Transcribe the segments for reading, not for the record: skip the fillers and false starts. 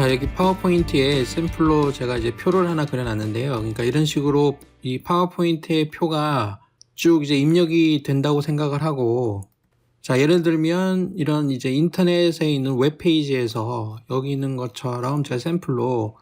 자, 여기 파워포인트에 샘플로 제가 이제 표를 하나 그려놨는데요. 그러니까 이런 식으로 이 파워포인트의 표가 쭉 이제 입력이 된다고 생각을 하고, 자, 예를 들면 이런 이제 인터넷에 있는 웹페이지에서 여기 있는 것처럼 제가 샘플로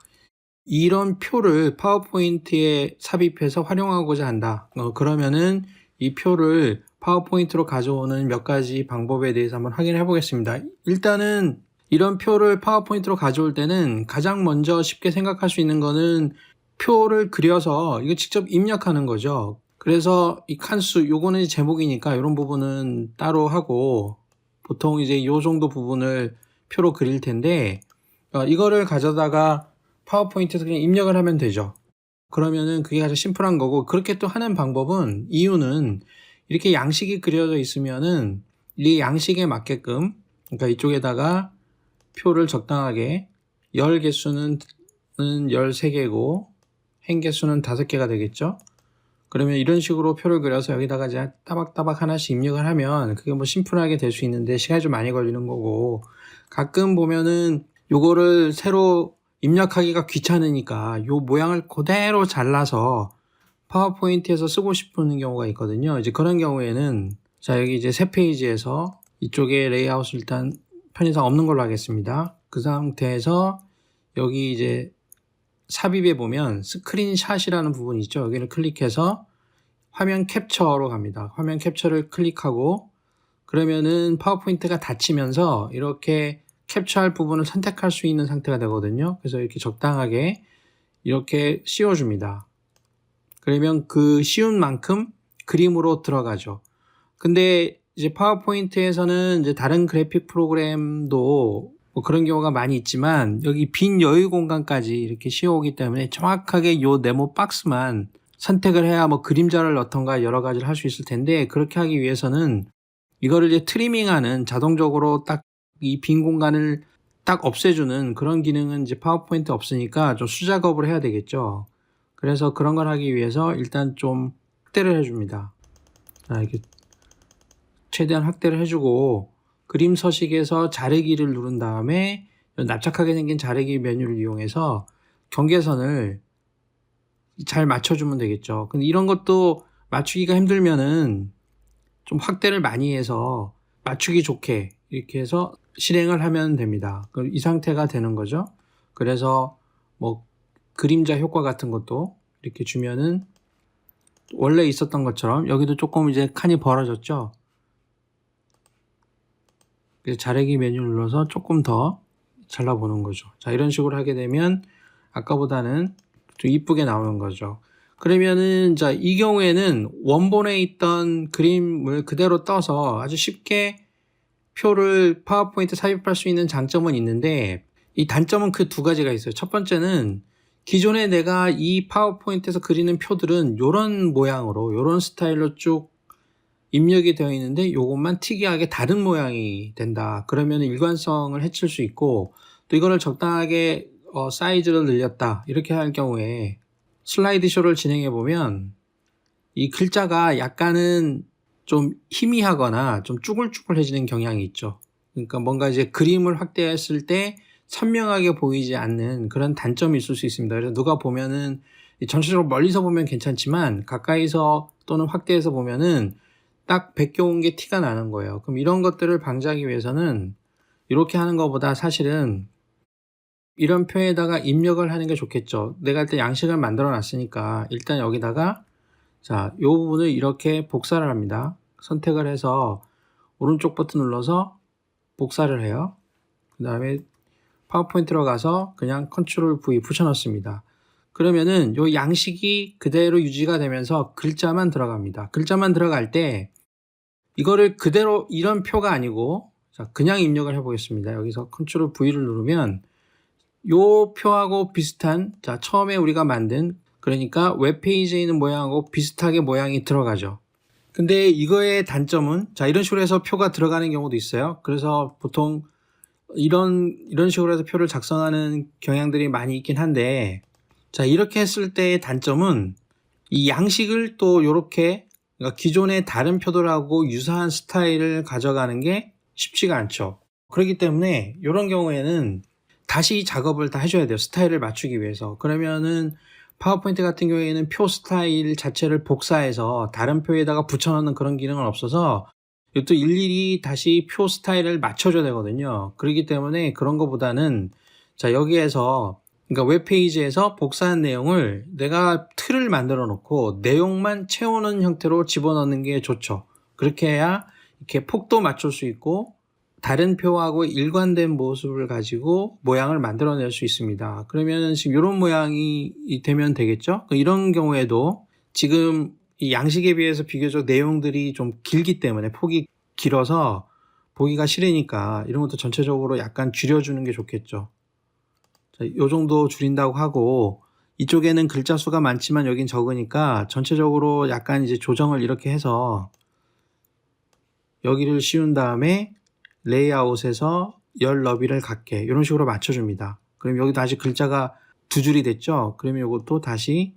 이런 표를 파워포인트에 삽입해서 활용하고자 한다. 그러면은 이 표를 파워포인트로 가져오는 몇 가지 방법에 대해서 한번 확인해 보겠습니다. 일단은 이런 표를 파워포인트로 가져올 때는 가장 먼저 쉽게 생각할 수 있는 거는 표를 그려서 이거 직접 입력하는 거죠. 그래서 이 칸수, 요거는 제목이니까 이런 부분은 따로 하고 보통 이제 요 정도 부분을 표로 그릴 텐데 이거를 가져다가 파워포인트에서 그냥 입력을 하면 되죠. 그러면은 그게 가장 심플한 거고, 그렇게 또 하는 방법은 이유는 이렇게 양식이 그려져 있으면은 이 양식에 맞게끔, 그러니까 이쪽에다가 표를 적당하게 열 개수는 13개고 행 개수는 5개가 되겠죠. 그러면 이런 식으로 표를 그려서 여기다가 이제 따박따박 하나씩 입력을 하면 그게 뭐 심플하게 될 수 있는데 시간이 좀 많이 걸리는 거고, 가끔 보면은 요거를 새로 입력하기가 귀찮으니까 요 모양을 그대로 잘라서 파워포인트에서 쓰고 싶은 경우가 있거든요. 이제 그런 경우에는 자, 여기 이제 새 페이지에서 이쪽에 레이아웃을 일단 편의상 없는 걸로 하겠습니다. 그 상태에서 여기 이제 삽입에 보면 스크린샷이라는 부분이 있죠. 여기를 클릭해서 화면 캡처로 갑니다. 화면 캡처를 클릭하고 그러면은 파워포인트가 닫히면서 이렇게 캡처할 부분을 선택할 수 있는 상태가 되거든요. 그래서 이렇게 적당하게 이렇게 씌워줍니다. 그러면 그 씌운 만큼 그림으로 들어가죠. 근데 이제 파워포인트에서는 이제 다른 그래픽 프로그램도 뭐 그런 경우가 많이 있지만 여기 빈 여유 공간까지 이렇게 씌워오기 때문에 정확하게 요 네모 박스만 선택을 해야 뭐 그림자를 넣던가 여러 가지를 할 수 있을 텐데, 그렇게 하기 위해서는 이거를 이제 트리밍하는, 자동적으로 딱 이 빈 공간을 딱 없애주는 그런 기능은 이제 파워포인트 없으니까 좀 수작업을 해야 되겠죠. 그래서 그런 걸 하기 위해서 일단 좀 확대를 해줍니다. 자, 이렇게 최대한 확대를 해주고 그림 서식에서 자르기를 누른 다음에 납작하게 생긴 자르기 메뉴를 이용해서 경계선을 잘 맞춰주면 되겠죠. 근데 이런 것도 맞추기가 힘들면은 좀 확대를 많이 해서 맞추기 좋게 이렇게 해서 실행을 하면 됩니다. 이 상태가 되는 거죠. 그래서 뭐 그림자 효과 같은 것도 이렇게 주면은 원래 있었던 것처럼 여기도 조금 이제 칸이 벌어졌죠. 그래서 자르기 메뉴를 눌러서 조금 더 잘라보는 거죠. 자, 이런 식으로 하게 되면 아까보다는 좀 이쁘게 나오는 거죠. 그러면은 자, 이 경우에는 원본에 있던 그림을 그대로 떠서 아주 쉽게 표를 파워포인트 삽입할 수 있는 장점은 있는데, 이 단점은 그 두 가지가 있어요. 첫 번째는 기존에 내가 이 파워포인트에서 그리는 표들은 이런 모양으로, 이런 스타일로 쭉 입력이 되어 있는데 이것만 특이하게 다른 모양이 된다. 그러면 일관성을 해칠 수 있고, 또 이거를 적당하게 사이즈를 늘렸다 이렇게 할 경우에 슬라이드 쇼를 진행해 보면 이 글자가 약간은 좀 희미하거나 좀 쭈글쭈글해지는 경향이 있죠. 그러니까 뭔가 이제 그림을 확대했을 때 선명하게 보이지 않는 그런 단점이 있을 수 있습니다. 그래서 누가 보면은 전체적으로 멀리서 보면 괜찮지만 가까이서 또는 확대해서 보면은 딱 베껴온 게 티가 나는 거예요. 그럼 이런 것들을 방지하기 위해서는 이렇게 하는 것보다 사실은 이런 표에다가 입력을 하는 게 좋겠죠. 내가 일단 양식을 만들어 놨으니까 일단 여기다가 자, 이 부분을 이렇게 복사를 합니다. 선택을 해서 오른쪽 버튼 눌러서 복사를 해요. 그 다음에 파워포인트로 가서 그냥 컨트롤 V 붙여넣습니다. 그러면은 이 양식이 그대로 유지가 되면서 글자만 들어갑니다. 글자만 들어갈 때 이거를 그대로 이런 표가 아니고 자, 그냥 입력을 해보겠습니다. 여기서 컨트롤 V를 누르면 요 표하고 비슷한, 자, 처음에 우리가 만든, 그러니까 웹페이지에 있는 모양하고 비슷하게 모양이 들어가죠. 근데 이거의 단점은 자, 이런 식으로 해서 표가 들어가는 경우도 있어요. 그래서 보통 이런 식으로 해서 표를 작성하는 경향들이 많이 있긴 한데, 자, 이렇게 했을 때의 단점은 이 양식을 또 이렇게, 그러니까 기존의 다른 표들하고 유사한 스타일을 가져가는 게 쉽지가 않죠. 그렇기 때문에 이런 경우에는 다시 작업을 다 해줘야 돼요. 스타일을 맞추기 위해서. 그러면은 파워포인트 같은 경우에는 표 스타일 자체를 복사해서 다른 표에다가 붙여넣는 그런 기능은 없어서 또 일일이 다시 표 스타일을 맞춰줘야 되거든요. 그렇기 때문에 그런 것보다는 자, 여기에서 그러니까 웹페이지에서 복사한 내용을 내가 틀을 만들어 놓고 내용만 채우는 형태로 집어넣는 게 좋죠. 그렇게 해야 이렇게 폭도 맞출 수 있고 다른 표하고 일관된 모습을 가지고 모양을 만들어낼 수 있습니다. 그러면 지금 이런 모양이 되면 되겠죠? 이런 경우에도 지금 이 양식에 비해서 비교적 내용들이 좀 길기 때문에 폭이 길어서 보기가 싫으니까 이런 것도 전체적으로 약간 줄여주는 게 좋겠죠. 자, 요 정도 줄인다고 하고 이쪽에는 글자 수가 많지만 여긴 적으니까 전체적으로 약간 이제 조정을 이렇게 해서 여기를 씌운 다음에 레이아웃에서 열 너비를 갖게 이런 식으로 맞춰줍니다. 그럼 여기도 아직 글자가 두 줄이 됐죠? 그러면 이것도 다시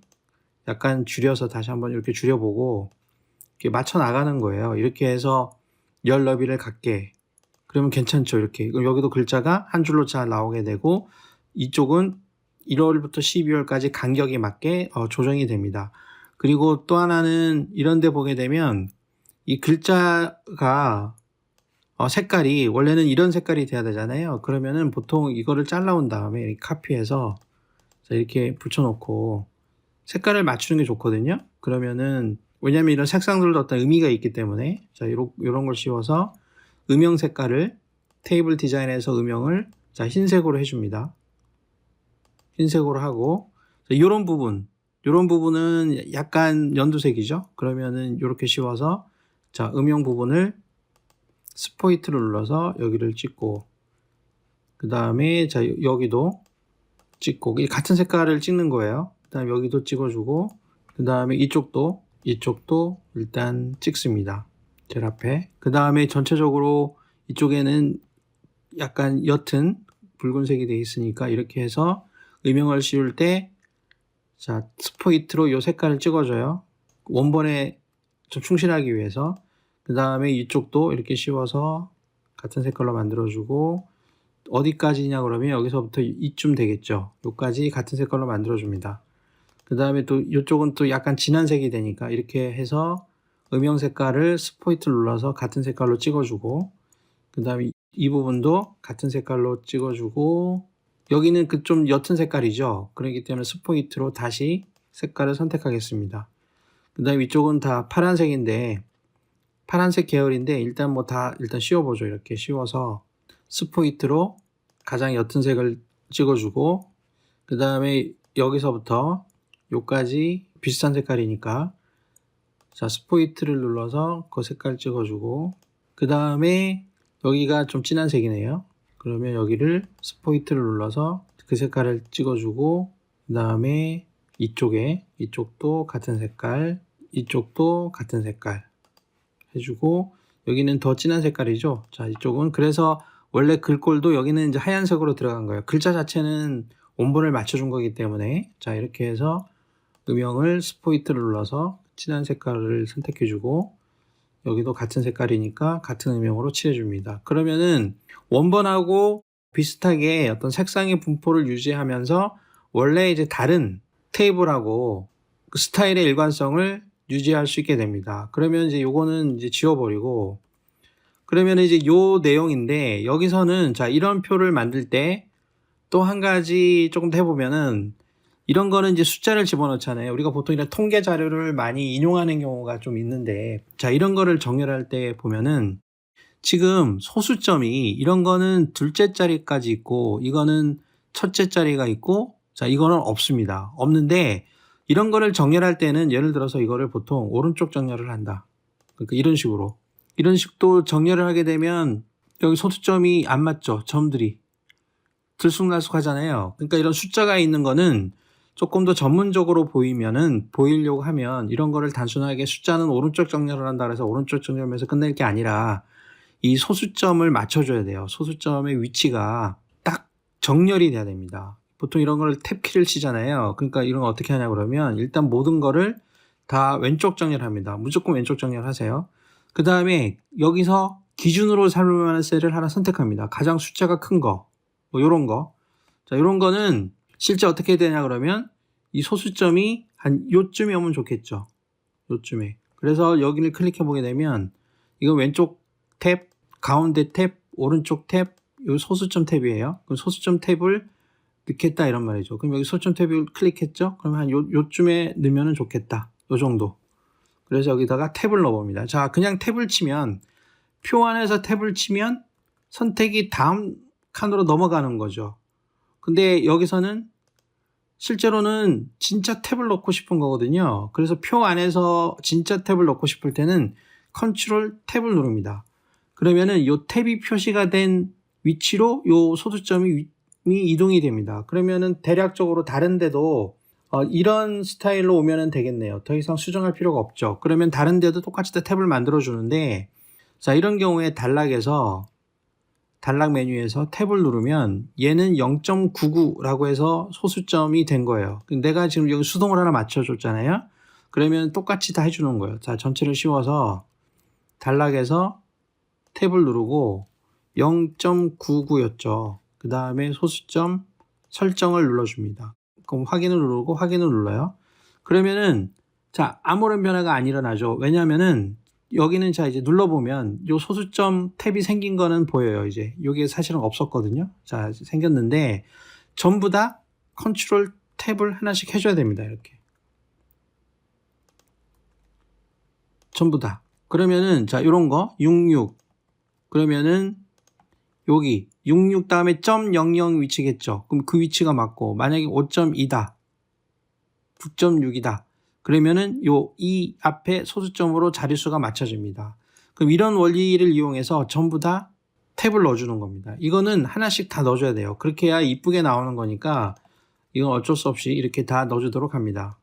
약간 줄여서 다시 한번 이렇게 줄여보고 이렇게 맞춰 나가는 거예요. 이렇게 해서 열 너비를 갖게 그러면 괜찮죠? 이렇게. 그럼 여기도 글자가 한 줄로 잘 나오게 되고 이쪽은 1월부터 12월까지 간격에 맞게 조정이 됩니다. 그리고 또 하나는 이런 데 보게 되면 이 글자가 색깔이 원래는 이런 색깔이 돼야 되잖아요. 그러면은 보통 이거를 잘라온 다음에 이렇게 카피해서 이렇게 붙여놓고 색깔을 맞추는 게 좋거든요. 그러면은 왜냐면 이런 색상들도 어떤 의미가 있기 때문에 자 이런 걸 씌워서 음영 색깔을 테이블 디자인에서 음영을 자 흰색으로 해줍니다. 흰색으로 하고 이런 부분은 약간 연두색이죠. 그러면은 이렇게 씌워서 자 음영 부분을 스포이트를 눌러서 여기를 찍고 그 다음에 자 여기도 찍고 같은 색깔을 찍는 거예요. 그 다음에 여기도 찍어주고 그 다음에 이쪽도 일단 찍습니다. 제일 앞에 그 다음에 전체적으로 이쪽에는 약간 옅은 붉은색이 되어 있으니까 이렇게 해서 음영을 씌울 때 자 스포이트로 이 색깔을 찍어줘요. 원본에 좀 충실하기 위해서 그 다음에 이쪽도 이렇게 씌워서 같은 색깔로 만들어주고 어디까지냐 그러면 여기서부터 이쯤 되겠죠. 여기까지 같은 색깔로 만들어줍니다. 그 다음에 또 이쪽은 또 약간 진한 색이 되니까 이렇게 해서 음영 색깔을 스포이트를 눌러서 같은 색깔로 찍어주고 그 다음에 이 부분도 같은 색깔로 찍어주고 여기는 그 좀 옅은 색깔이죠. 그렇기 때문에 스포이트로 다시 색깔을 선택하겠습니다. 그 다음에 이쪽은 다 파란색인데 파란색 계열인데 일단 일단 씌워보죠. 이렇게 씌워서 스포이트로 가장 옅은 색을 찍어주고 그 다음에 여기서부터 요까지 비슷한 색깔이니까 자 스포이트를 눌러서 그 색깔 찍어주고 그 다음에 여기가 좀 진한 색이네요. 그러면 여기를 스포이트를 눌러서 그 색깔을 찍어주고 그 다음에 이쪽도 같은 색깔 이쪽도 같은 색깔 해주고 여기는 더 진한 색깔이죠. 자 이쪽은 그래서 원래 글꼴도 여기는 이제 하얀색으로 들어간 거예요. 글자 자체는 원본을 맞춰준 거기 때문에 자 이렇게 해서 음영을 스포이트를 눌러서 진한 색깔을 선택해주고 여기도 같은 색깔이니까 같은 음영으로 칠해줍니다. 그러면은 원본하고 비슷하게 어떤 색상의 분포를 유지하면서 원래 이제 다른 테이블하고 그 스타일의 일관성을 유지할 수 있게 됩니다. 그러면 이제 요거는 이제 지워버리고 그러면 이제 요 내용인데 여기서는 자 이런 표를 만들 때 또 한 가지 조금 더 해보면은 이런 거는 이제 숫자를 집어넣잖아요. 우리가 보통 이런 통계 자료를 많이 인용하는 경우가 좀 있는데 자 이런 거를 정렬할 때 보면은 지금 소수점이 이런 거는 둘째 자리까지 있고 이거는 첫째 자리가 있고 자 이거는 없습니다. 없는데 이런 거를 정렬할 때는 예를 들어서 이거를 보통 오른쪽 정렬을 한다. 그러니까 이런 식도 정렬을 하게 되면 여기 소수점이 안 맞죠. 점들이 들쑥날쑥하잖아요. 그러니까 이런 숫자가 있는 거는 조금 더 전문적으로 보이려고 하면 이런 거를 단순하게 숫자는 오른쪽 정렬을 한다 그래서 오른쪽 정렬하면서 끝낼 게 아니라 이 소수점을 맞춰줘야 돼요. 소수점의 위치가 딱 정렬이 돼야 됩니다. 보통 이런 걸 탭키를 치잖아요. 그러니까 이런 거 어떻게 하냐 그러면 일단 모든 거를 다 왼쪽 정렬합니다. 무조건 왼쪽 정렬하세요. 그 다음에 여기서 기준으로 삼을 만한 셀을 하나 선택합니다. 가장 숫자가 큰 거, 뭐 요런 거. 자, 이런 거는 실제 어떻게 되냐 그러면 이 소수점이 한 요쯤에 오면 좋겠죠. 요쯤에. 그래서 여기를 클릭해 보게 되면 이거 왼쪽 탭, 가운데 탭, 오른쪽 탭, 요 소수점 탭이에요. 그럼 소수점 탭을 넣겠다 이런 말이죠. 그럼 여기 소수점 탭을 클릭했죠. 그럼 한 요쯤에 넣으면 좋겠다. 요 정도. 그래서 여기다가 탭을 넣어봅니다. 자, 그냥 탭을 치면 표 안에서 탭을 치면 선택이 다음 칸으로 넘어가는 거죠. 근데 여기서는 실제로는 진짜 탭을 넣고 싶은 거거든요. 그래서 표 안에서 진짜 탭을 넣고 싶을 때는 컨트롤 탭을 누릅니다. 그러면은 요 탭이 표시가 된 위치로 요 소수점이 이동이 됩니다. 그러면은 대략적으로 다른 데도 이런 스타일로 오면은 되겠네요. 더 이상 수정할 필요가 없죠. 그러면 다른 데도 똑같이 탭을 만들어 주는데, 자, 이런 경우에 단락 메뉴에서 탭을 누르면 얘는 0.99라고 해서 소수점이 된 거예요. 내가 지금 여기 수동을 하나 맞춰줬잖아요. 그러면 똑같이 다 해주는 거예요. 자, 전체를 씌워서 단락에서 탭을 누르고 0.99였죠. 그 다음에 소수점 설정을 눌러줍니다. 그럼 확인을 누르고 확인을 눌러요. 그러면은 자, 아무런 변화가 안 일어나죠. 왜냐면은 여기는 자 이제 눌러보면 요 소수점 탭이 생긴 거는 보여요. 이제 여기에 사실은 없었거든요. 자, 생겼는데 전부 다 컨트롤 탭을 하나씩 해줘야 됩니다. 이렇게 전부 다. 그러면은 자, 요런 거 66 그러면은 여기 66 다음에 0.00 위치겠죠. 그럼 그 위치가 맞고, 만약에 5.2다 9.6이다 그러면은 요 2 앞에 소수점으로 자릿수가 맞춰집니다. 그럼 이런 원리를 이용해서 전부 다 탭을 넣어주는 겁니다. 이거는 하나씩 다 넣어줘야 돼요. 그렇게 해야 이쁘게 나오는 거니까 이건 어쩔 수 없이 이렇게 다 넣어주도록 합니다.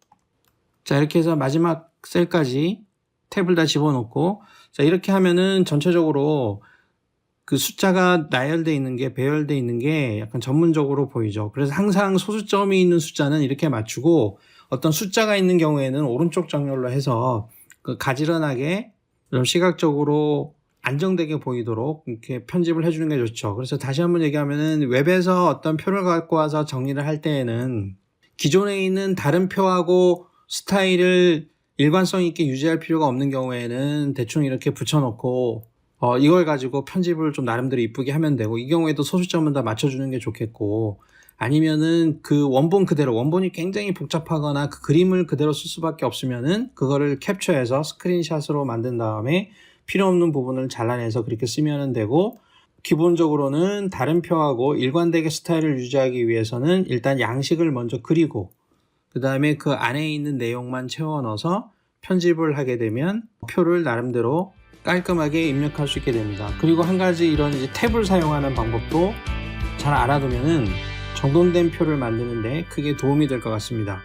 자, 이렇게 해서 마지막 셀까지 탭을 다 집어넣고, 자, 이렇게 하면은 전체적으로 그 숫자가 나열되어 있는 게, 배열되어 있는 게 약간 전문적으로 보이죠. 그래서 항상 소수점이 있는 숫자는 이렇게 맞추고, 어떤 숫자가 있는 경우에는 오른쪽 정렬로 해서 그 가지런하게 좀 시각적으로 안정되게 보이도록 이렇게 편집을 해주는 게 좋죠. 그래서 다시 한번 얘기하면은 웹에서 어떤 표를 갖고 와서 정리를 할 때에는 기존에 있는 다른 표하고 스타일을 일관성 있게 유지할 필요가 없는 경우에는 대충 이렇게 붙여놓고 이걸 가지고 편집을 좀 나름대로 이쁘게 하면 되고, 이 경우에도 소수점은 다 맞춰주는 게 좋겠고, 아니면은 그 원본 그대로, 원본이 굉장히 복잡하거나 그 그림을 그대로 쓸 수밖에 없으면은 그거를 캡처해서 스크린샷으로 만든 다음에 필요 없는 부분을 잘라내서 그렇게 쓰면 되고, 기본적으로는 다른 표하고 일관되게 스타일을 유지하기 위해서는 일단 양식을 먼저 그리고 그 다음에 그 안에 있는 내용만 채워 넣어서 편집을 하게 되면 표를 나름대로 깔끔하게 입력할 수 있게 됩니다. 그리고 한 가지 이런 이제 탭을 사용하는 방법도 잘 알아두면은 정돈된 표를 만드는데 크게 도움이 될 것 같습니다.